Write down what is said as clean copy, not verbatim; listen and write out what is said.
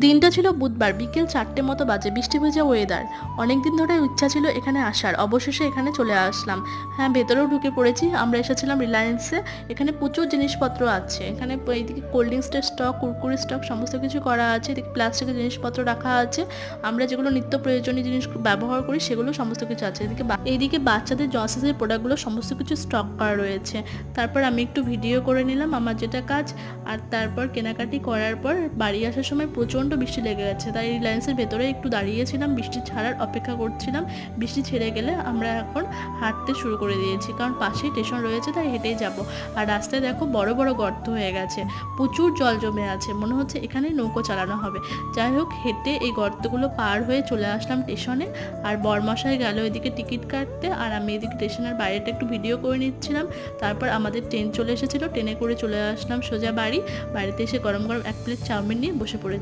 দিনটা ছিল বুধবার, বিকেল 4টে মতো বাজে। বৃষ্টি ভেজা ওয়েদার। অনেকদিন ধরে ইচ্ছা ছিল এখানে আসার, অবশেষে এখানে চলে আসলাম। হ্যাঁ, ভেতরেও ঢুকে পড়েছি। আমরা এসেছিলাম রিলায়েন্সে। এখানে প্রচুর জিনিসপত্র আছে। এখানে এইদিকে কোল্ড ড্রিঙ্কসের স্টক, কুরকুরি স্টক সমস্ত কিছু করা আছে। এদিকে প্লাস্টিকের জিনিসপত্র রাখা আছে। আমরা যেগুলো নিত্য প্রয়োজনীয় জিনিস ব্যবহার করি সেগুলো সমস্ত কিছু আছে। এইদিকে বাচ্চাদের জসেসের প্রোডাক্টগুলো সমস্ত কিছু স্টক করা রয়েছে। তারপর আমি একটু ভিডিও করে নিলাম আমার যেটা কাজ। আর তারপর কেনাকাটি করার পর বাড়ি আসার সময় প্রচণ্ড বৃষ্টি লেগে গেছে, তাই রিলায়েন্সের ভেতরে একটু দাঁড়িয়েছিলাম, বৃষ্টি ছাড়ার অপেক্ষা করছিলাম। বৃষ্টি ছেড়ে গেলে আমরা এখন হাঁটতে শুরু করে দিয়েছি, কারণ পাশেই স্টেশন রয়েছে, তাই হেঁটেই যাব। আর রাস্তায় দেখো বড় বড় গর্ত হয়ে গেছে, প্রচুর জল জমে আছে, মনে হচ্ছে এখানেই নৌকো চালানো হবে। যাই হোক, হেঁটে এই গর্তগুলো পার হয়ে চলে আসলাম স্টেশনে। আর বরমশাই গেল এদিকে টিকিট কাটতে, আর আমি এদিকে স্টেশনের বাইরেটা একটু ভিডিও করে নিচ্ছিলাম। তারপর আমাদের ট্রেন চলে এসেছিলো, ট্রেনে করে চলে আসলাম সোজা বাড়িতে এসে গরম গরম 1 প্লেট চাউমিন নিয়ে বসে পড়েছি।